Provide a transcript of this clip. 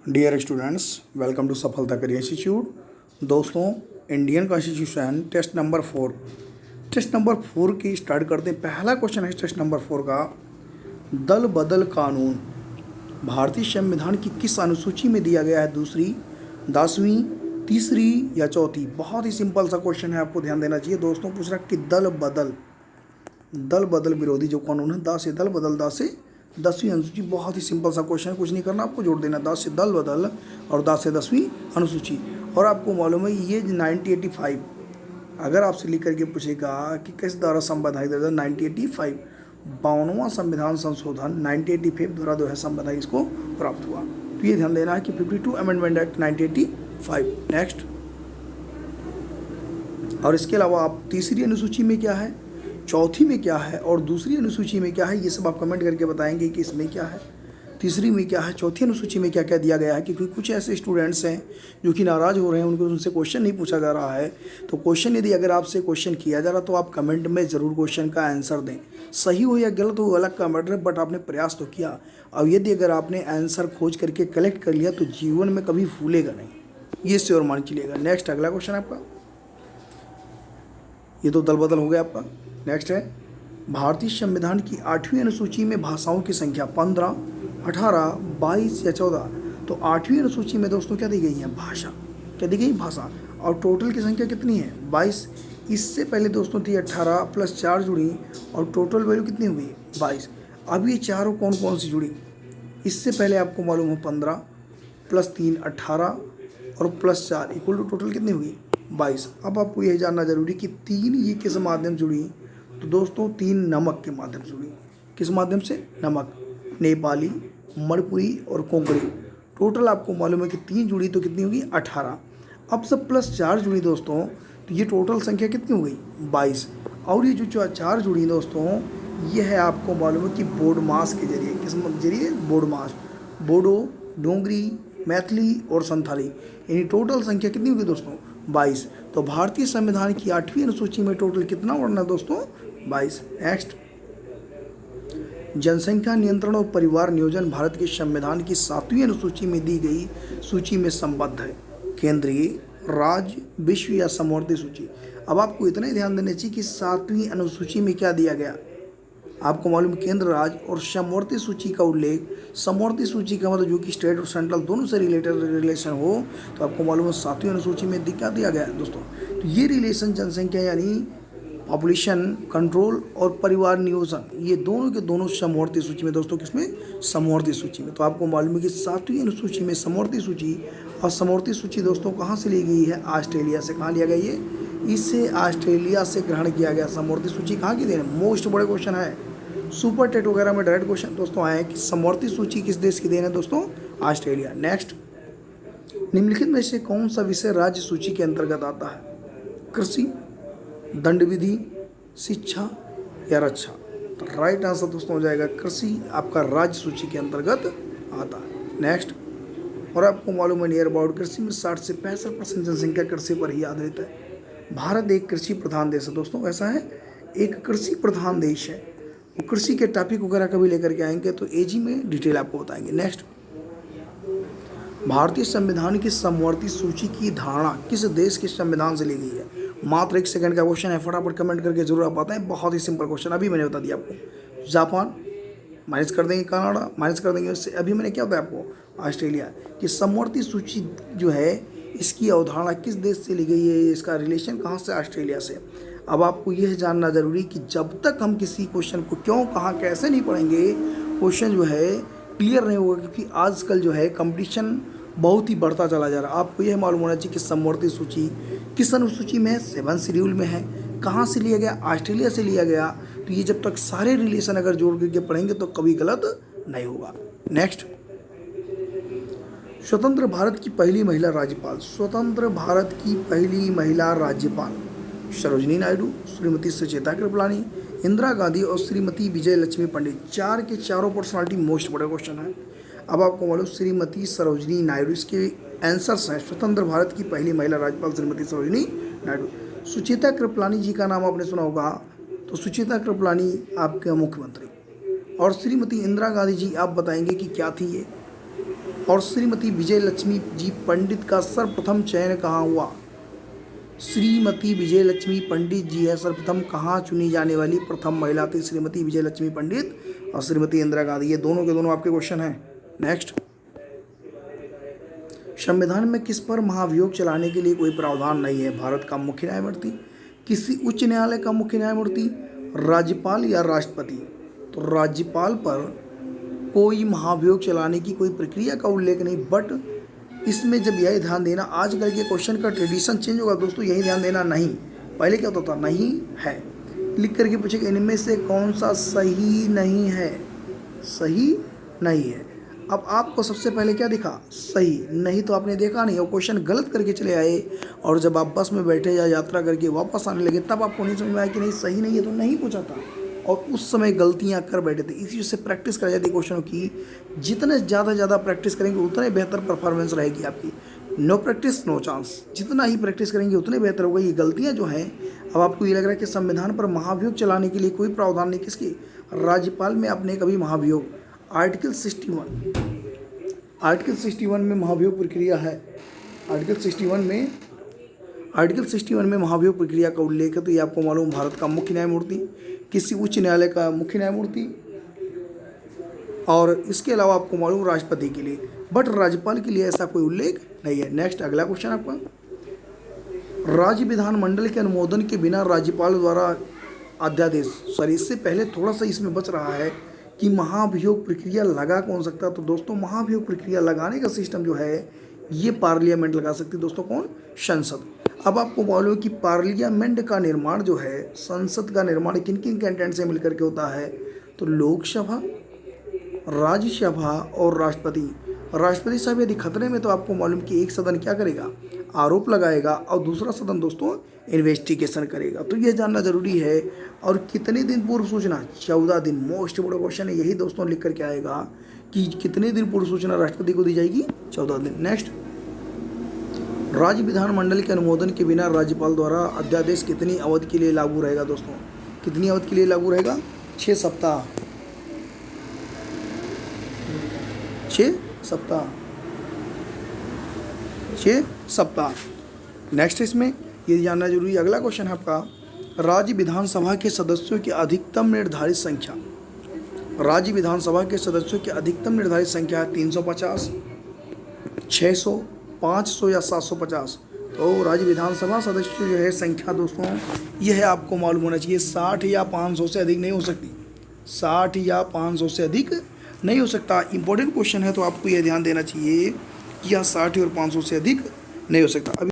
Dear students, welcome to सफलता career institute. दोस्तों, Indian constitution test number 4 की start करते हैं। पहला क्वेश्चन है टेस्ट नंबर 4 का, दल बदल कानून भारतीय संविधान की किस अनुसूची में दिया गया है? दूसरी, 10वीं, तीसरी या चौथी? बहुत ही सिंपल सा क्वेश्चन है, आपको ध्यान देना चाहिए। दोस्तों पूछ रहा कि दल बदल विरोधी जो कानून है, दा से दल बदल, दा से 10वीं अनुसूची। बहुत ही सिंपल सा क्वेश्चन है, कुछ नहीं करना, आपको जोड़ देना दा से दल बदल और दा से 10वीं अनुसूची। और आपको मालूम है ये 1985, अगर आपसे लिख करके पूछेगा कि किस द्वारा संविधान 1985, 52वां संविधान संशोधन 1985 द्वारा जो है संविधान इसको प्राप्त हुआ। तो ये ध्यान देना है कि 52 अमेंडमेंट एक्ट 1985। नेक्स्ट, और इसके अलावा आप तीसरी अनुसूची में क्या है, चौथी में क्या है और दूसरी अनुसूची में क्या है, ये सब आप कमेंट करके बताएंगे कि इसमें क्या है, तीसरी में क्या है, चौथी अनुसूची में क्या क्या दिया गया है। क्योंकि कुछ ऐसे स्टूडेंट्स हैं जो कि नाराज़ हो रहे हैं, उनको उनसे क्वेश्चन नहीं पूछा जा रहा है। तो क्वेश्चन यदि अगर आपसे क्वेश्चन किया जा रहा तो आप कमेंट में ज़रूर क्वेश्चन का आंसर दें। सही हो या गलत हो अलग कमेंट है, बट आपने प्रयास तो किया। और यदि अगर आपने आंसर खोज करके कलेक्ट कर लिया तो जीवन में कभी भूलेगा नहीं, ये श्योर मान के लिएगा। नेक्स्ट, अगला क्वेश्चन आपका, ये तो दल बदल हो गया आपका। नेक्स्ट है, भारतीय संविधान की 8वीं अनुसूची में भाषाओं की संख्या 15, 18, 22 या 14? तो 8वीं अनुसूची में दोस्तों क्या दी गई है? भाषा। क्या दी गई? भाषा। और टोटल की संख्या कितनी है? 22। इससे पहले दोस्तों थी 18 प्लस 4 जुड़ी और टोटल वैल्यू कितनी हुई? 22। अब ये चारों कौन कौन सी जुड़ी? इससे पहले आपको मालूम हो 15 प्लस 3 18 और प्लस 4 इक्वल टू टोटल कितनी हुई? 22। अब आपको यह जानना जरूरी कि 3 ये किस माध्यम जुड़ी? तो दोस्तों 3 नमक के माध्यम से जुड़ी। किस माध्यम से? नमक, नेपाली, मणिपुरी और कोंकणी। टोटल आपको मालूम है कि 3 जुड़ी तो कितनी होगी? 18। अब सब प्लस 4 जुड़ी दोस्तों, तो ये टोटल संख्या कितनी हो गई? 22। और ये जो 4 जुड़ी दोस्तों, ये है आपको मालूम है कि बोर्ड मास के जरिए। किस जरिए? बोर्ड मास। बोडो, डोंगरी, मैथिली और संथाली, यानी टोटल संख्या कितनी होगी दोस्तों? 22। तो भारतीय संविधान की 8वीं अनुसूची में टोटल कितना वर्ड है दोस्तों? 22। नेक्स्ट, जनसंख्या नियंत्रण और परिवार नियोजन भारत के संविधान की 7वीं अनुसूची में दी गई सूची में संबद्ध है? केंद्रीय, राज्य, विश्व या समवर्ती सूची? अब आपको इतना ही ध्यान देना चाहिए कि 7वीं अनुसूची में क्या दिया गया। आपको मालूम केंद्र, राज्य और समवर्ती सूची का उल्लेख। समवर्ती सूची का मतलब जो कि स्टेट और सेंट्रल दोनों से रिलेटेड रिलेशन हो, तो आपको मालूम है 7वीं अनुसूची में क्या दिया गया है दोस्तों? तो ये रिलेशन जनसंख्या यानी पॉपुलेशन कंट्रोल और परिवार नियोजन, ये दोनों के दोनों समवर्ती सूची में दोस्तों। किसमें? समवर्ती सूची में। तो आपको मालूम है कि 7वीं अनुसूची में समवर्ती सूची, और समवर्ती सूची दोस्तों कहाँ से ली गई है? ऑस्ट्रेलिया से। कहाँ लिया गया ये? इसे ऑस्ट्रेलिया से ग्रहण किया गया। समवर्ती सूची कहाँ की देन? मोस्ट बड़े क्वेश्चन है, सुपर टेट वगैरह में डायरेक्ट क्वेश्चन दोस्तों आए कि समवर्ती सूची किस देश की देन है दोस्तों? ऑस्ट्रेलिया। नेक्स्ट, निम्नलिखित में से कौन सा विषय राज्य सूची के अंतर्गत आता है? कृषि, दंड विधि, शिक्षा या रक्षा? तो राइट आंसर दोस्तों हो जाएगा कृषि, आपका राज्य सूची के अंतर्गत आता है। नेक्स्ट, और आपको मालूम है नियर अबाउट कृषि में 60 से 65% जनसंख्या कृषि पर ही आधारित है। भारत एक कृषि प्रधान देश है दोस्तों, ऐसा है, एक कृषि प्रधान देश है। वो कृषि के टॉपिक वगैरह कभी लेकर के आएंगे तो एजी में डिटेल आपको बताएंगे। नेक्स्ट, भारतीय संविधान की समवर्ती सूची की धारणा किस देश के संविधान से ली गई है? मात्र 1 सेकंड का क्वेश्चन है, फटाफट कमेंट करके जरूर आप बताएं। बहुत ही सिंपल क्वेश्चन, अभी मैंने बता दिया आपको। जापान माइनस कर देंगे, कनाडा माइनस कर देंगे उससे। अभी मैंने क्या बताया आपको? ऑस्ट्रेलिया की समवर्ती सूची जो है, इसकी अवधारणा किस देश से ली गई है? इसका रिलेशन कहाँ से? ऑस्ट्रेलिया से। अब आपको यह जानना जरूरी कि जब तक हम किसी क्वेश्चन को क्यों, कहाँ, कैसे नहीं पढ़ेंगे, क्वेश्चन जो है क्लियर नहीं होगा। क्योंकि आजकल जो है कंपटीशन बहुत ही बढ़ता चला जा रहा है। आपको यह मालूम होना चाहिए कि समवर्ती सूची किस अनुसूची में है? 7 शेड्यूल में है। कहाँ से लिया गया? ऑस्ट्रेलिया से लिया गया। तो ये जब तक सारे रिलेशन अगर जोड़ करके पढ़ेंगे तो कभी गलत नहीं होगा। नेक्स्ट, स्वतंत्र भारत की पहली महिला राज्यपाल। स्वतंत्र भारत की पहली महिला राज्यपाल सरोजिनी नायडू, श्रीमती सुचेता कृपलानी, इंदिरा गांधी और श्रीमती विजय लक्ष्मी पंडित। 4 के चारों पर्सनालिटी मोस्ट बड़ा क्वेश्चन है। अब आपको मालूम श्रीमती सरोजिनी नायडू, इसके आंसर्स हैं। स्वतंत्र भारत की पहली महिला राज्यपाल श्रीमती सरोजिनी नायडू। सुचेता कृपलानी जी का नाम आपने सुना होगा, तो सुचेता कृपलानी आपके मुख्यमंत्री। और श्रीमती इंदिरा गांधी जी, आप बताएंगे कि क्या थी ये? और श्रीमती विजय लक्ष्मी जी पंडित का सर्वप्रथम चयन कहाँ हुआ? श्रीमती विजय लक्ष्मी पंडित जी है सर्वप्रथम कहाँ चुनी जाने वाली प्रथम महिला थी? श्रीमती विजय लक्ष्मी पंडित और श्रीमती इंदिरा गांधी, ये दोनों के दोनों आपके क्वेश्चन हैं। नेक्स्ट, संविधान में किस पर महाभियोग चलाने के लिए कोई प्रावधान नहीं है? भारत का मुख्य न्यायमूर्ति, किसी उच्च न्यायालय का मुख्य न्यायमूर्ति, राज्यपाल या राष्ट्रपति? तो राज्यपाल पर कोई महाभियोग चलाने की कोई प्रक्रिया का उल्लेख नहीं, बट इसमें जब यही ध्यान देना, आजकल के क्वेश्चन का ट्रेडिशन चेंज होगा दोस्तों, यही ध्यान देना नहीं, पहले क्या होता था नहीं है, लिख करके पूछेगा इनमें से कौन सा सही नहीं है, सही नहीं है। अब आपको सबसे पहले क्या दिखा? सही नहीं, तो आपने देखा नहीं और क्वेश्चन गलत करके चले आए, और जब आप बस में बैठे या यात्रा करके वापस आने लगे तब आपको नहीं समझ में आया कि नहीं सही नहीं है, तो नहीं पूछा था और उस समय गलतियां कर बैठे थे। इसी से प्रैक्टिस कराई जाती है क्वेश्चनों की, जितने ज़्यादा प्रैक्टिस करेंगे उतने बेहतर परफॉर्मेंस रहेगी आपकी। नो प्रैक्टिस नो चांस, जितना ही प्रैक्टिस करेंगे उतने बेहतर होगा। ये गलतियां जो हैं, अब आपको ये लग रहा है कि संविधान पर महाभियोग चलाने के लिए कोई प्रावधान नहीं, किसकी? राज्यपाल में आपने कभी महाभियोग, आर्टिकल 61 में महाभियोग प्रक्रिया है, आर्टिकल 61 में महाभियोग प्रक्रिया का उल्लेख है। तो ये आपको मालूम, भारत का मुख्य न्यायमूर्ति, किसी उच्च न्यायालय का मुख्य न्यायमूर्ति, और इसके अलावा आपको मालूम राष्ट्रपति के लिए, बट राज्यपाल के लिए ऐसा कोई उल्लेख नहीं है। नेक्स्ट, अगला क्वेश्चन आपका, राज्य विधानमंडल के अनुमोदन के बिना राज्यपाल द्वारा अध्यादेश, सॉरी इससे पहले थोड़ा सा इसमें बच रहा है कि महाभियोग प्रक्रिया लगा कौन सकता है? तो दोस्तों महाभियोग प्रक्रिया लगाने का सिस्टम जो है ये पार्लियामेंट लगा सकती है। दोस्तों कौन? संसद। अब आपको मालूम है कि पार्लियामेंट का निर्माण जो है, संसद का निर्माण किन किन कैंडिडेट से मिलकर के होता है? तो लोकसभा, राज्यसभा और राष्ट्रपति। राष्ट्रपति साहब यदि खतरे में, तो आपको मालूम कि एक सदन क्या करेगा? आरोप लगाएगा, और दूसरा सदन दोस्तों इन्वेस्टिगेशन करेगा। तो ये जानना जरूरी है। और कितने दिन पूर्व सूचना? 14 दिन। मोस्ट बड़ा क्वेश्चन है यही दोस्तों, लिख करके आएगा कि कितने दिन पूर्व सूचना राष्ट्रपति को दी जाएगी? 14 दिन। नेक्स्ट, राज्य विधानमंडल के अनुमोदन के बिना राज्यपाल द्वारा अध्यादेश कितनी अवधि के लिए लागू रहेगा? दोस्तों कितनी अवधि के लिए लागू रहेगा? 6 सप्ताह। 6 सप्ताह। नेक्स्ट, इसमें ये जानना जरूरी है, अगला क्वेश्चन है आपका, राज्य विधानसभा के सदस्यों की अधिकतम निर्धारित संख्या। राज्य विधानसभा के सदस्यों की अधिकतम निर्धारित संख्या है 350, 600, 500 या 750। तो राज्य विधानसभा सदस्य जो है संख्या दोस्तों, यह है आपको मालूम होना चाहिए, 60 या 500 से अधिक नहीं हो सकती, 60 या 500 से अधिक नहीं हो सकता। इंपॉर्टेंट क्वेश्चन है, तो आपको यह ध्यान देना चाहिए कि यह 60 और 500 से अधिक नहीं हो सकता।